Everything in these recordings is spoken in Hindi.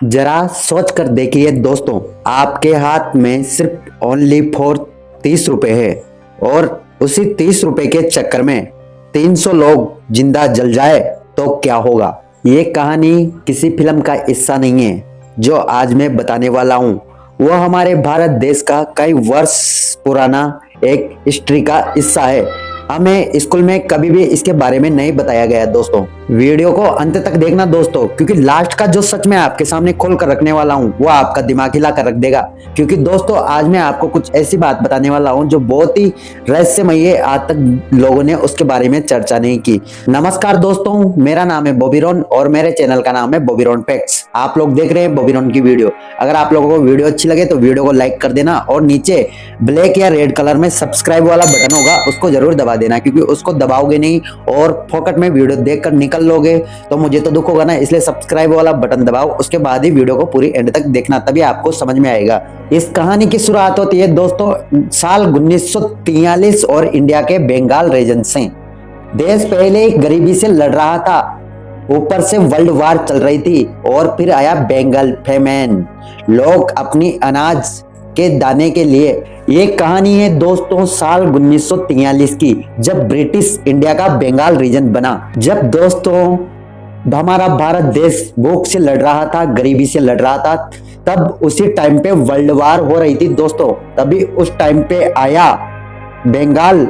जरा सोच कर देखिए दोस्तों, आपके हाथ में सिर्फ ओनली फॉर 30 रुपए है और उसी 30 रुपए के चक्कर में 300 लोग जिंदा जल जाए तो क्या होगा। ये कहानी किसी फिल्म का हिस्सा नहीं है। जो आज मैं बताने वाला हूँ वो हमारे भारत देश का कई वर्ष पुराना एक हिस्ट्री का हिस्सा है। हमें स्कूल में कभी भी इसके बारे में नहीं बताया गया दोस्तों। वीडियो को अंत तक देखना दोस्तों, क्योंकि लास्ट का जो सच मैं आपके सामने खोल कर रखने वाला हूँ वो आपका दिमाग हिला कर रख देगा। क्योंकि दोस्तों आज मैं आपको कुछ ऐसी बात बताने वाला हूँ जो बहुत ही रहस्यमयी है, आज तक लोगों ने उसके बारे में चर्चा नहीं की। नमस्कार दोस्तों, मेरा नाम है बॉबीरोन और मेरे चैनल का नाम है बॉबीरोन फैक्ट्स। आप लोग देख रहे हैं बॉबीरोन की वीडियो। अगर आप लोगों को वीडियो अच्छी लगे तो वीडियो को लाइक कर देना और नीचे ब्लैक या रेड कलर में सब्सक्राइब वाला बटन होगा, उसको जरूर दबा देना, क्योंकि उसको दबाओगे नहीं और फोकट में वीडियो देखकर निकल लोगे तो मुझे तो दुख होगा ना। इसलिए सब्सक्राइब वाला बटन दबाओ, उसके बाद ही वीडियो को पूरी एंड तक देखना, तभी आपको समझ में आएगा। इस कहानी की शुरुआत होती है दोस्तों साल 1943 और इंडिया के बंगाल रीजन से। देश पहले गरीबी से लड़ रहा था, ऊपर से वर्ल्ड वार चल रही थी और फिर आया बंगाल फेमेन। लोग अपनी अनाज के दाने के लिए। ये कहानी है दोस्तों साल 1943 की, जब ब्रिटिश इंडिया का बंगाल रीजन बना। जब दोस्तों हमारा भारत देश भूख से लड़ रहा था, गरीबी से लड़ रहा था, तब उसी टाइम पे वर्ल्ड वार हो रही थी दोस्तों। तभी उस टाइम पे आया बंगाल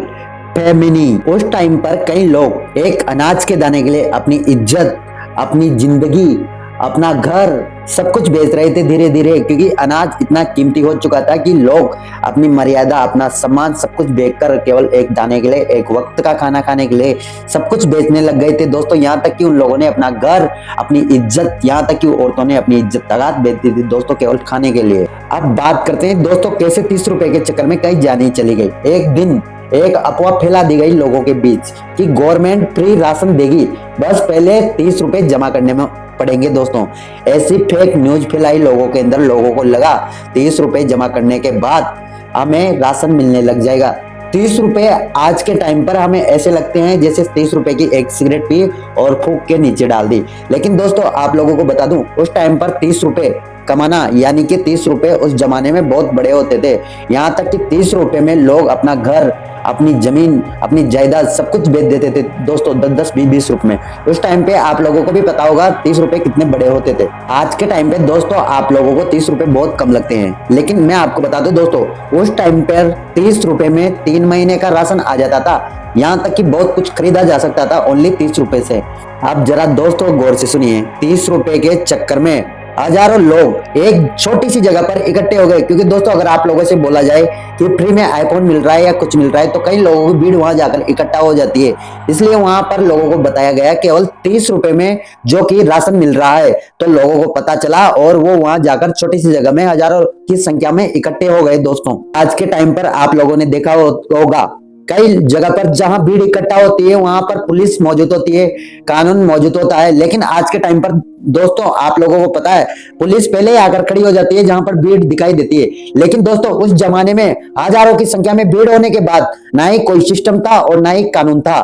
फेमिनी। उस टाइम पर कई लोग एक अनाज के दाने के लिए अपनी इज्जत, अपनी जिंदगी, अपना घर सब कुछ बेच रहे थे धीरे धीरे, क्योंकि अनाज इतना कीमती हो चुका था कि लोग अपनी मर्यादा, अपना सम्मान सब कुछ बेचकर केवल एक दाने के लिए, एक वक्त का खाना खाने के लिए सब कुछ बेचने लग गए थे दोस्तों। यहाँ तक कि उन लोगों ने अपना घर, अपनी इज्जत, यहाँ तक कि औरतों ने अपनी इज्जत तगात बेच दी थी दोस्तों केवल खाने के लिए। अब बात करते हैं दोस्तों कैसे 30 रुपए के चक्कर में कई जानें चली गई। एक दिन एक अफवाह फैला दी गई लोगों के बीच कि गवर्नमेंट फ्री राशन देगी, बस पहले 30 रुपए जमा करने में पड़ेंगे दोस्तों। ऐसी फेक न्यूज फैलाई लोगों के अंदर। लोगों को लगा 30 रुपए जमा करने के बाद हमें राशन मिलने लग जाएगा। 30 रुपए आज के टाइम पर हमें ऐसे लगते हैं जैसे 30 रुपए की एक सिगरेट पी और फूंक के नीचे डाल दी। लेकिन दोस्तों आप लोगों को बता दूं, उस टाइम पर 30 रुपए कमाना यानी कि 30 रुपए उस जमाने में बहुत बड़े होते थे। यहाँ तक कि 30 रुपए में लोग अपना घर, अपनी जमीन, अपनी जायदाद सब कुछ बेच देते थे दोस्तों 10-10, 20-20 रुपए में। उस टाइम पे आप लोगों को भी पता होगा 30 रुपए कितने बड़े होते थे। आज के टाइम पे दोस्तों आप लोगों को 30 रुपए बहुत कम लगते हैं, लेकिन मैं आपको बता दूं दोस्तों उस टाइम पर 30 रुपए में 3 महीने का राशन आ जाता था। यहाँ तक कि बहुत कुछ खरीदा जा सकता था ओनली 30 रुपए से। अब जरा दोस्तों गौर से सुनिए, 30 रुपए के चक्कर में हजारों लोग एक छोटी सी जगह पर इकट्ठे हो गए। क्योंकि दोस्तों अगर आप लोगों से बोला जाए कि फ्री में आईफोन मिल रहा है या कुछ मिल रहा है तो कई लोगों की भीड़ वहां जाकर इकट्ठा हो जाती है। इसलिए वहां पर लोगों को बताया गया केवल 30 रुपए में जो कि राशन मिल रहा है। तो लोगों को पता चला और वो वहां जाकर छोटी सी जगह में हजारों की संख्या में इकट्ठे हो गए दोस्तों। आज के टाइम पर आप लोगों ने देखा होगा कई जगह पर जहां भीड़ इकट्ठा होती है वहां पर पुलिस मौजूद होती है, कानून मौजूद होता है। लेकिन आज के टाइम पर दोस्तों आप लोगों को पता है पुलिस पहले ही आकर खड़ी हो जाती है जहां पर भीड़ दिखाई देती है। लेकिन दोस्तों उस जमाने में हजारों की संख्या में भीड़ होने के बाद ना ही कोई सिस्टम था और ना ही कानून था,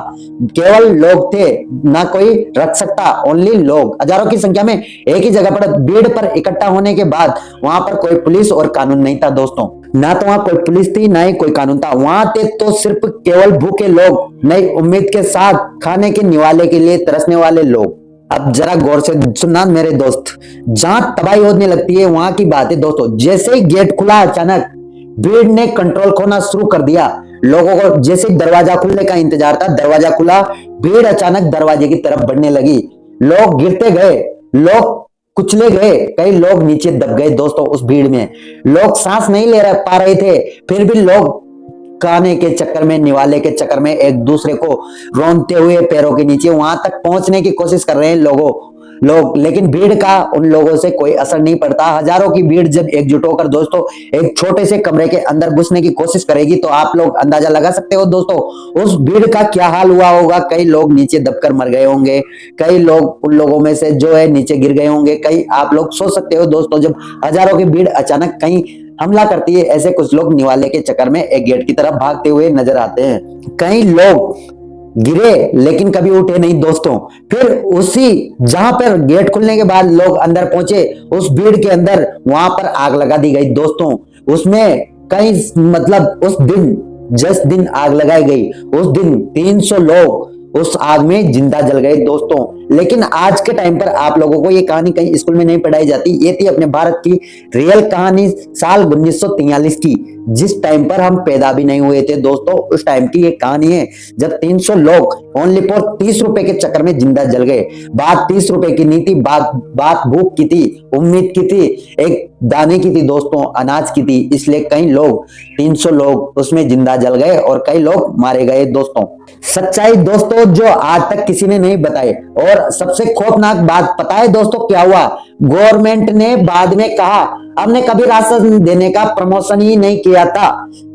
केवल लोग थे, ना कोई रक्षक था, ओनली लोग। हजारों की संख्या में एक ही जगह पर भीड़ पर इकट्ठा होने के बाद वहां पर कोई पुलिस और कानून नहीं था दोस्तों। ना तो वहां कोई पुलिस थी ना ही कोई कानून था। वहां थे तो सिर्फ केवल भूखे लोग, नई उम्मीद के साथ खाने के निवाले के लिए तरसने वाले लोग। अब जरा गौर से सुनना मेरे दोस्त, जहां तबाही होने लगती है वहां की बात है दोस्तों। जैसे ही गेट खुला अचानक भीड़ ने कंट्रोल खोना शुरू कर दिया। लोगों को जैसे दरवाजा खुलने का इंतजार था, दरवाजा खुला, भीड़ अचानक दरवाजे की तरफ बढ़ने लगी। लोग गिरते गए, लोग कुचले गए, कई लोग नीचे दब गए दोस्तों। उस भीड़ में लोग सांस नहीं ले पा रहे थे, फिर भी लोग खाने के चक्कर में, निवाले के चक्कर में एक दूसरे को रौंदते हुए पैरों के नीचे वहां तक पहुंचने की कोशिश कर रहे हैं लोग। लेकिन भीड़ का उन लोगों से कोई असर नहीं पड़ता। हजारों की भीड़ जब एकजुट होकर दोस्तों एक छोटे से कमरे के अंदर घुसने की कोशिश करेगी तो आप लोग अंदाजा लगा सकते हो दोस्तों उस भीड़ का क्या हाल हुआ होगा। कई लोग नीचे दबकर मर गए होंगे, कई लोग उन लोगों में से जो है नीचे गिर गए होंगे, कई आप लोग सोच सकते हो दोस्तों जब हजारों की भीड़ अचानक कहीं हमला करती है। ऐसे कुछ लोग निवाले के चक्कर में एक गेट की तरफ भागते हुए नजर आते हैं। कई लोग गिरे लेकिन कभी उठे नहीं दोस्तों। फिर उसी जहां पर गेट खुलने के बाद लोग अंदर पहुंचे, उस भीड़ के अंदर वहां पर आग लगा दी गई दोस्तों। उसमें कई मतलब उस दिन जिस दिन आग लगाई गई उस दिन 300 लोग उस आग में जिंदा जल गए दोस्तों। लेकिन आज के टाइम पर आप लोगों को ये कहानी कहीं स्कूल में नहीं पढ़ाई जाती। ये थी अपने भारत की रियल कहानी साल 1943 की, जिस टाइम पर हम पैदा भी नहीं हुए थे दोस्तों। उस टाइम की ये कहानी है जब 300 लोग ओनली फॉर 30 रुपए के चक्कर में जिंदा जल गए। बात 30 रुपए की नहीं थी, बात भूख की थी, उम्मीद की थी, एक दाने की थी दोस्तों, अनाज की थी। इसलिए कई लोग 300 लोग उसमें जिंदा जल गए और कई लोग मारे गए दोस्तों। सच्चाई दोस्तों जो आज तक किसी ने नहीं बताई। और सबसे खौफनाक बात पता है दोस्तों क्या हुआ? गवर्नमेंट ने बाद में कहा हमने कभी राशन देने का प्रमोशन ही नहीं किया था।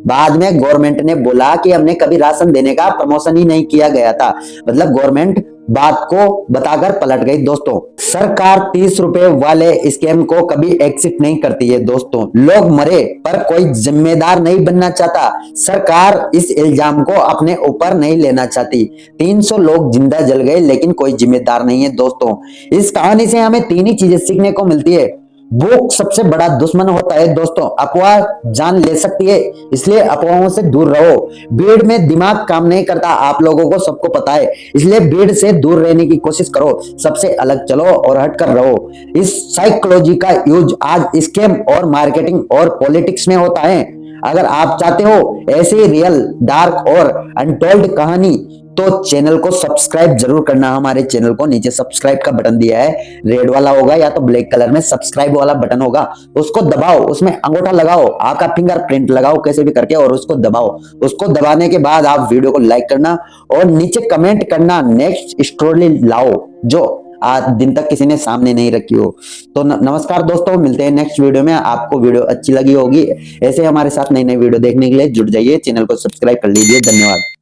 बाद में गवर्नमेंट ने बोला कि हमने कभी राशन देने का प्रमोशन ही नहीं किया गया था। मतलब गवर्नमेंट बात को बताकर पलट गई दोस्तों। सरकार 30 रुपए वाले स्कैम को कभी एक्सेप्ट नहीं करती है दोस्तों। लोग मरे पर कोई जिम्मेदार नहीं बनना चाहता। सरकार इस इल्जाम को अपने ऊपर नहीं लेना चाहती। 300 लोग जिंदा जल गए लेकिन कोई जिम्मेदार नहीं है दोस्तों। इस कहानी से हमें तीन ही चीजें सीखने को मिलती है। भूख सबसे बड़ा दुश्मन होता है दोस्तों। अफवाह जान ले सकती है, इसलिए अफवाहों से दूर रहो। भीड़ में दिमाग काम नहीं करता, आप लोगों को सबको पता है। इसलिए भीड़ से दूर रहने की कोशिश करो, सबसे अलग चलो और हटकर रहो। इस साइकोलॉजी का यूज आज स्कैम और मार्केटिंग और पॉलिटिक्स में होता है। अगर आप चाहते हो ऐसी रियल डार्क और अनटोल्ड कहानी तो चैनल को सब्सक्राइब जरूर करना। हमारे चैनल को नीचे सब्सक्राइब का बटन दिया है, रेड वाला होगा या तो ब्लैक कलर में सब्सक्राइब वाला बटन होगा, उसको दबाओ, उसमें अंगूठा लगाओ, आपका फिंगरप्रिंट लगाओ कैसे भी करके और उसको दबाओ। उसको दबाने के बाद आप वीडियो को लाइक करना और नीचे कमेंट करना नेक्स्ट स्टोरी लाओ जो आज दिन तक किसी ने सामने नहीं रखी हो। तो नमस्कार दोस्तों, मिलते हैं नेक्स्ट वीडियो में। आपको वीडियो अच्छी लगी होगी, ऐसे हमारे साथ नई नई वीडियो देखने के लिए जुड़ जाइए, चैनल को सब्सक्राइब कर लीजिए। धन्यवाद।